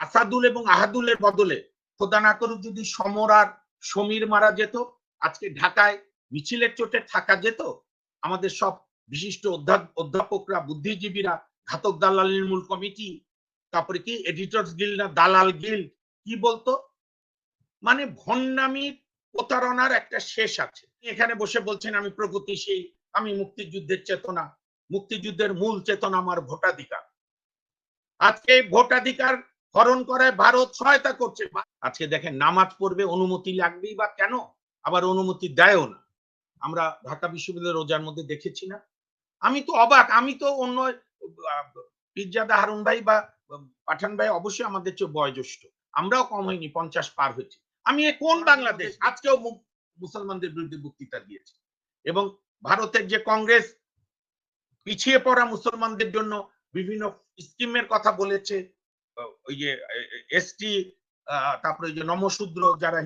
আসাদুল এবং আহাদুলের বদলে খোদা না করুক যদি সমর আর সমীর মারা যেত, আজকে ঢাকায় মিছিলের চোটে থাকা যেত। আমাদের সব বিশিষ্ট অধ্যাপকরা, বুদ্ধিজীবীরা, ঘাতক দালাল নির্মূল কমিটি, তারপরে কি এডিটর্স গিল্ড না দালাল গিল্ড কি বলতো, মানে ভণ্ডামি প্রতারণার একটা শেষ আছে। এখানে বসে বলছেন আমি প্রগতিশীল, আমি মুক্তিযুদ্ধের চেতনা, মুক্তিযুদ্ধের মূল চেতনা আমার ভোটাধিকার। আজকে ভোটাধিকার হরণ করে ভারত সহায়তা করছে। আজকে দেখেন নামাজ পড়বে অনুমতি লাগবেই বা কেন, আবার অনুমতি দেয়ও না। আমরা ঢাকা বিশ্ববিদ্যালয়ের রোজার মধ্যে দেখেছি না। আমি তো অবাক, আমি তো অন্য পিরজাদা হারুন ভাই বা পাঠান ভাই অবশ্যই আমাদের চেয়ে বয়োজ্যেষ্ঠ, আমরাও কম হয়নি, 50 পার হয়েছে। আমি কোন বাংলাদেশ আজকেও মুসলমানদের বিরুদ্ধে বক্তৃতা দিয়েছি। এবং ভারতের যে কংগ্রেস পিছিয়ে পড়া মুসলমানদের জন্য বিভিন্ন স্কিমের কথা বলেছে, ওই যে এসটি, তারপরে ওই যে নমশূদ্র যারা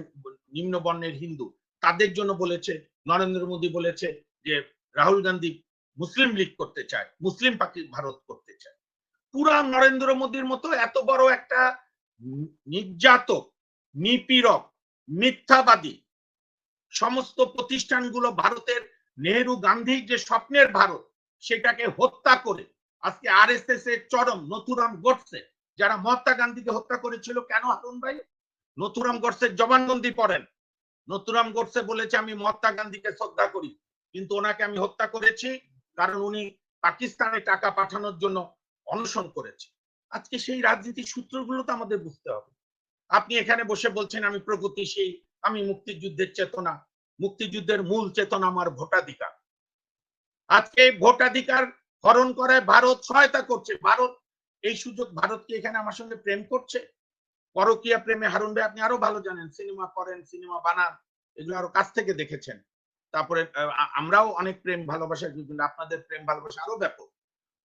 নিম্ন বর্ণের হিন্দু তাদের জন্য বলেছে। নরেন্দ্র মোদী বলেছে যে রাহুল গান্ধী মুসলিম লীগ করতে চায়, মুসলিম ভারত করতে চায়। পুরা নরেন্দ্র মোদীর মতো এত বড় একটা নির্যাতক, নিপীড়ক, মিথ্যাবাদী সমস্ত প্রতিষ্ঠানগুলো ভারতের নেহেরু গান্ধীর যে স্বপ্নের ভারত সেটাকে হত্যা করে আজকে আরএসএস এর চরম নথুরাম গডসে যারা মহাত্মা গান্ধীকে হত্যা করেছিল। কেন হারুন ভাই? নথুরাম গডসের জবানবন্দি পড়েন। নথুরাম গডসে বলেছে আমি মহাত্মা গান্ধীকে শ্রদ্ধা করি, কিন্তু ওনাকে আমি হত্যা করেছি কারণ উনি পাকিস্তানে টাকা পাঠানোর জন্য অনশন করেছে। আজকে সেই রাজনীতির সূত্রগুলো তো আমাদের বুঝতে হবে। আপনি এখানে বসে বলছেন আমি প্রগতিশীল, আমি মুক্তিযুদ্ধের চেতনা, মুক্তিযুদ্ধের মূল চেতনা আমার ভোটাধিকার। আজকে ভোটাধিকার হরণ করে ভারত সহায়তা করছে। ভারত এই সুযোগ, ভারত কি এখানে আমার সঙ্গে প্রেম করছে? পরকীয়া প্রেমে হারুন ভাই আপনি আরো ভালো জানেন, সিনেমা করেন, সিনেমা বানান, এগুলো আরো কাছ থেকে দেখেছেন। তারপরে আমরাও অনেক প্রেম ভালোবাসা, কিন্তু আপনাদের প্রেম ভালোবাসা আরো ব্যাপক।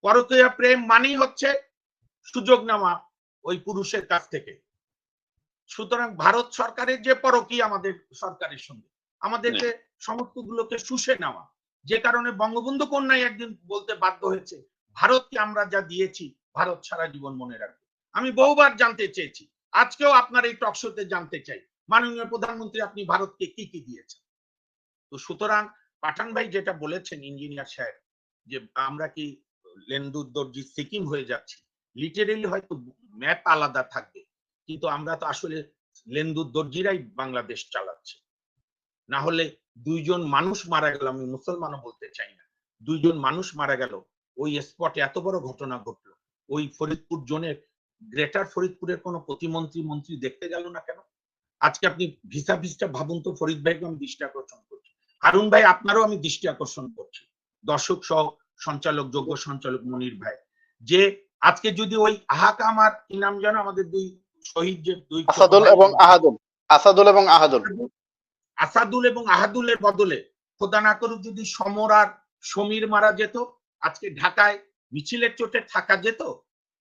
পরকীয়া প্রেম মানেই হচ্ছে সুযোগ নেওয়া ওই পুরুষের কাছ থেকে। সুতরাং ভারত সরকারের যে পরকীয়া আমাদের সরকারের সঙ্গে, আমাদেরকে সমস্ত গুলোকে শুষে নেওয়া, যে কারণে বঙ্গবন্ধু কন্যাই একদিন বলতে বাধ্য হয়েছে ভারতকে আমরা যা দিয়েছি ভারত সারা জীবন মনে রাখবে। আমি বহুবার জানতে চেয়েছি, আজকেও আপনার এই টক শোতে জানতে চাই মাননীয় প্রধানমন্ত্রী আপনি ভারতকে কি কি দিয়েছেন। তো সুতরাং পাঠান ভাই যেটা বলেছেন ইঞ্জিনিয়ার সাহেব, যে আমরা কি লেন্দুর দর্জি সিকিম হয়ে যাচ্ছি, লিটারেলি হয়তো ম্যাপ আলাদা থাকবে, কিন্তু আমরা তো আসলে লেন্দুর দর্জিরাই বাংলাদেশ চালাচ্ছে। না হলে দুইজন মানুষ মারা গেল, আমি মুসলমানও বলতে চাই না, দুইজন মানুষ মারা গেল ওই স্পটে, এত বড় ঘটনা ঘটলো, ওই ফরিদপুর জোনের গ্রেটার ফরিদপুরের কোন প্রতিমন্ত্রী মন্ত্রী দেখতে গেল না কেন? আজকে আপনি ভিসা ভিসটা ভাবুন তো, ফরিদ ভাইকে আমি দৃষ্টি আকর্ষণ করছি, হারুন ভাই আপনারও আমি দৃষ্টি আকর্ষণ করছি, দর্শক সহ সঞ্চালক, যোগ্য সঞ্চালক মনির ভাই, যে আজকে যদি ওই আহাকা আমার কি নাম জানো আমাদের দুই শহীদ, যে দুই আসাদুল এবং আহাদুল, আসাদুল এবং আহাদুল, আসাদুল এবং আহাদুলের বদলে খোদা না করুক যদি সমর আর সমীর মারা যেত, আজকে ঢাকায় মিছিলের চোটে থাকা যেত।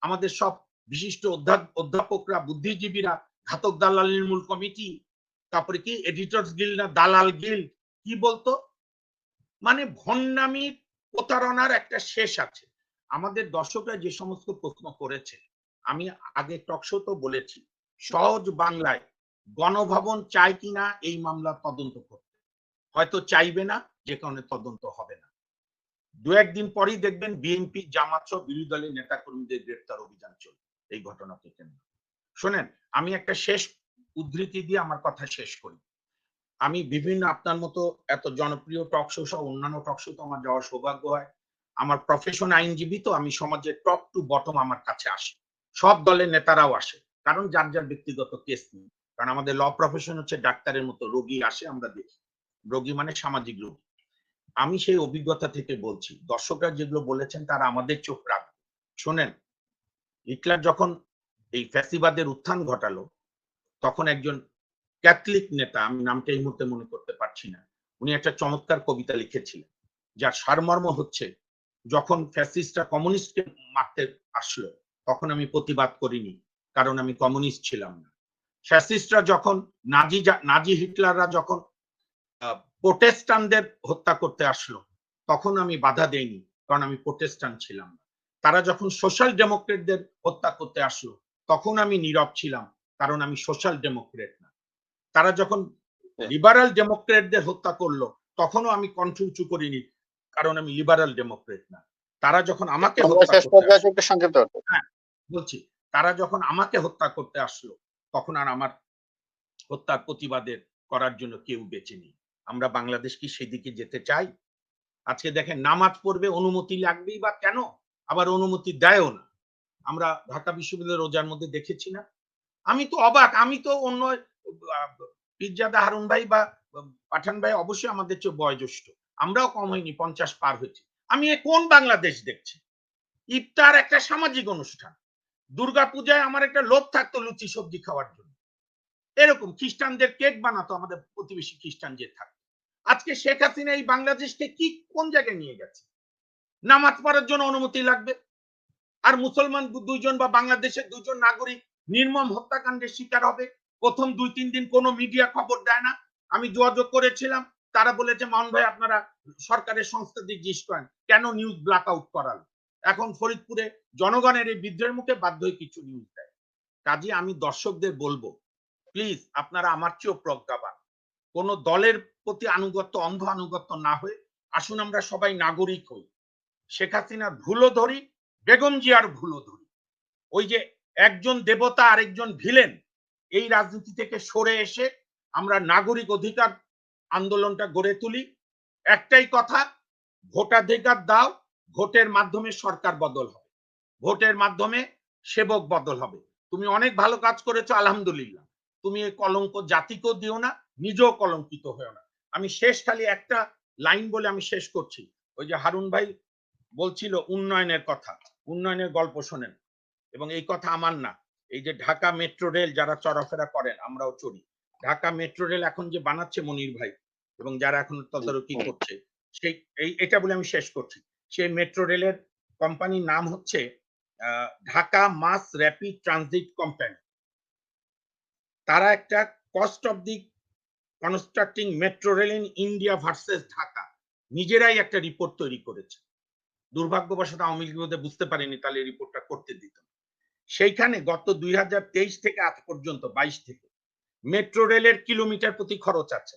আমাদের সব বিশিষ্ট অধ্যাপকরা, বুদ্ধিজীবীরা, ঘাতক দালাল নির্মূল কমিটি, তারপরে কি এডিটর্স গিল্ড না দালাল গিল্ড কি বলতো, মানে ভণ্ডামি প্রতারণার একটা শেষ আছে। আমাদের দর্শকরা যে সমস্ত প্রশ্ন করেছে, আমি আগে টক শো তো বলেছি, সহজ বাংলায় গণভবন চায় কিনা এই মামলা তদন্ত করতে, হয়তো চাইবে না, যে কারণে তদন্ত হবে না। দু একদিন পরেই দেখবেন বিএনপি, জামাত সহ বিরোধী দলের নেতা কর্মীদের গ্রেফতার অভিযান চলবে এই ঘটনাকে কেন্দ্র। শোনেন, আমি একটা শেষ উদ্ধৃতি দিয়ে আমার কথা শেষ করি। আমি বিভিন্ন আপনার মতো এত জনপ্রিয় টক শো সহ অন্যান্য টক শো তো আমার যাওয়ার সৌভাগ্য হয়। আমার প্রফেশন আইনজীবী, তো আমি সমাজের টপ টু বটম আমার কাছে আসে, সব দলের নেতারাও আসে, কারণ যার যার ব্যক্তিগত কেস নেই। কারণ আমাদের ল প্রফেশন হচ্ছে ডাক্তারের মতো, রোগী আসে আমরা দেখি, রোগী মানে সামাজিক রোগী। আমি সেই অভিজ্ঞতা থেকে বলছি, দর্শকরা যেগুলো বলেছেন তারা আমাদের চোখ রাখবে। শোনেন, হিটলার যখন এই ফ্যাসিবাদের উত্থান ঘটালো, তখন একজন ক্যাথলিক নেতা, আমি নামটা এই মুহূর্তে মনে করতে পারছি না, উনি একটা চমৎকার কবিতা লিখেছিলেন যার সারমর্ম হচ্ছে, যখন ফ্যাসিস্টরা কমিউনিস্টকে মারতে আসলো তখন আমি প্রতিবাদ করিনি, কারণ আমি কমিউনিস্ট ছিলাম না। ফ্যাসিস্টরা যখন নাজি হিটলাররা যখন প্রোটেস্টান্টদের হত্যা করতে আসলো তখন আমি বাধা দেইনি, কারণ আমি প্রোটেস্টান্ট ছিলাম না। তারা যখন সোশ্যাল ডেমোক্রেটদের হত্যা করতে আসলো তখন আমি নীরব ছিলাম, কারণ আমি সোশ্যাল ডেমোক্রেট না। তারা যখন লিবারাল ডেমোক্রেটদের হত্যা করলো, তখনও আমি কণ্ঠ উঁচু করিনি, কারণ আমি লিবারাল ডেমোক্রেট না। তারা যখন আমাকে হত্যা শেষ করতে পর্যায়ে আসলো, একটু সংক্ষিপ্ত করতে। হ্যাঁ বলছি, তারা যখন আমাকে হত্যা করতে আসলো, তখন আর আমার হত্যার প্রতিবাদের করার জন্য কেউ বেঁচে নেই। আমরা বাংলাদেশ কি সেদিকে যেতে চাই? আজকে দেখেন, নামাজ পড়বে অনুমতি লাগবেই বা কেন? আবার অনুমতি দেয়ও না। আমরা ঢাকা বিশ্ববিদ্যালয়ের রোজার মধ্যে দেখেছি না? আমি তো অবাক। আমি তো অন্য পীরজাদা হারুন ভাই বা পাঠান ভাই অবশ্যই আমাদের চেয়ে বয়োজ্যেষ্ঠ। আমরাও কম হয়নি, 50 পার হয়েছি। আমি এ কোন বাংলাদেশ দেখছি? ইফতার একটা সামাজিক অনুষ্ঠান। দুর্গাপূজায় আমার একটা লোভ থাকতো লুচি সবজি খাওয়ার জন্য। এরকম খ্রিস্টানদের কেক বানাতো আমাদের প্রতিবেশী খ্রিস্টান যে থাকতো। আজকে শেখ হাসিনা এই বাংলাদেশকে কি কোন জায়গায় নিয়ে গেছে? নামাজ পড়ার জন্য অনুমতি লাগবে। আর মুসলমান দুইজন বা বাংলাদেশের দুইজন নাগরিক নির্মম হত্যাকাণ্ডের শিকার হবে। প্রথম 2-3 দিন কোনো মিডিয়া খবর দেয় না। আমি যোগাযোগ করেছিলাম, তারা বলেছে মামুন ভাই আপনারা সরকারের সংস্থা দিয়ে জিজ্ঞেস করেন কেন নিউজ ব্ল্যাক আউট করালো। এখন ফরিদপুরে জনগণের এই বিদ্রোহের মুখে বাধ্য হয়ে কিছু নিউজ দেয়। কাজে আমি দর্শকদের বলবো, প্লিজ আপনারা আমার চেয়েও প্রজ্ঞাবান। কোন দলের প্রতি আনুগত্য, অন্ধ আনুগত্য না হয়ে আসুন আমরা সবাই নাগরিক হই। শেখ হাসিনার ভুলও ধরি, বেগম জিয়ার ভুলও ধরি। ওই যে একজন দেবতা আরেকজন ভিলেন, এই রাজনীতি থেকে সরে এসে আমরা নাগরিক অধিকার আন্দোলনটা গড়ে তুলি। একটাই কথা, ভোটাধিকার দাও, ভোটের মাধ্যমে সরকার বদল হবে, ভোটের মাধ্যমে সেবক বদল হবে। তুমি অনেক ভালো কাজ করেছো, আলহামদুলিল্লাহ। তুমি এই কলঙ্ক জাতিকেও দিও না, নিজেও কলঙ্কিত হয়েও না। আমি শেষ খালি একটা লাইন বলে আমি শেষ করছি। ওই যে হারুন ভাই বলছিল উন্নয়নের কথা, উন্নয়নের গল্প শোনেন। এবং এই কথা আমার না, এই যে ঢাকা মেট্রো রেল যারা চলাফেরা করেন, আমরাও চড়ি। ঢাকা মেট্রো রেল এখন যে বানাচ্ছে মনির ভাই এবং যারা এখন তদারকি করছে, সেই এটা বলে আমি শেষ করছি। সেই মেট্রো রেলের কোম্পানির নাম হচ্ছে Dhaka Mass Rapid Transit Company. তারা একটা cost of the constructing metro rail in India versus Dhaka নিজেরাই একটা রিপোর্ট তৈরি করেছে। দুর্ভাগ্যবশত আওয়ামী লীগ বুঝতে পারেনি, তাহলে রিপোর্টটা করতে দিত। সেইখানে গত 2023 থেকে আজ পর্যন্ত 22 থেকে মেট্রো রেলের কিলোমিটার প্রতি খরচ আছে।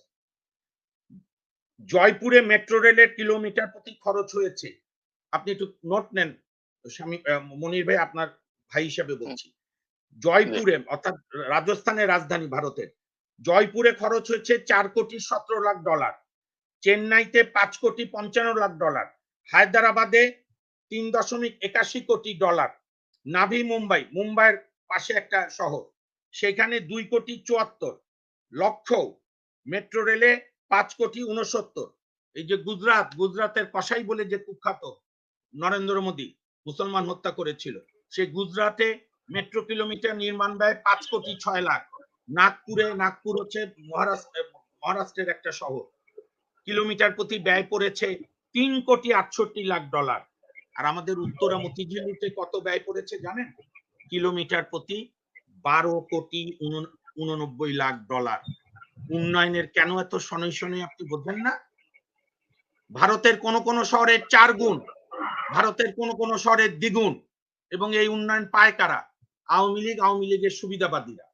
জয়পুরে মেট্রো রেলের কিলোমিটার প্রতি খরচ হয়েছে, আপনি একটু নোট নেন স্বামী মনির ভাই, আপনার ভাই হিসাবে বলছি, জয়পুরে অর্থাৎ রাজস্থানের রাজধানী ভারতের, জয়পুরে খরচ হয়েছে $4,17,00,000, চেন্নাইতে $5,55,00,000, হায়দ্রাবাদে $3.81 কোটি, নাভি মুম্বাইয়ের পাশে একটা শহর, সেখানে $2,74,00,000, মেট্রো রেলে $5,69,00,000। এই যে গুজরাতের কসাই বলে যে কুখ্যাত নরেন্দ্র মোদী মুসলমান হত্যা করেছিল, সেই গুজরাটে মেট্রো কিলোমিটার নির্মাণ ব্যয় $5,06,00,000। নাগপুর হচ্ছে মহারাষ্ট্রের একটা শহর, কিলোমিটার প্রতি ব্যয় পড়েছে $3,68,00,000। আর আমাদের উত্তরা মতিঝিলিতে কত ব্যয় পড়েছে জানেন? কিলোমিটার প্রতি $12,89,00,000। উন্নয়নের কেন এত শনৈ শনৈ আপনি বোঝেন না? ভারতের কোন কোন শহরের 4 গুণ, ভারতের কোন কোন শহরের দ্বিগুণ। এবং এই উন্নয়ন পায় কারা? আওয়ামী লীগের সুবিধাবাদীরা।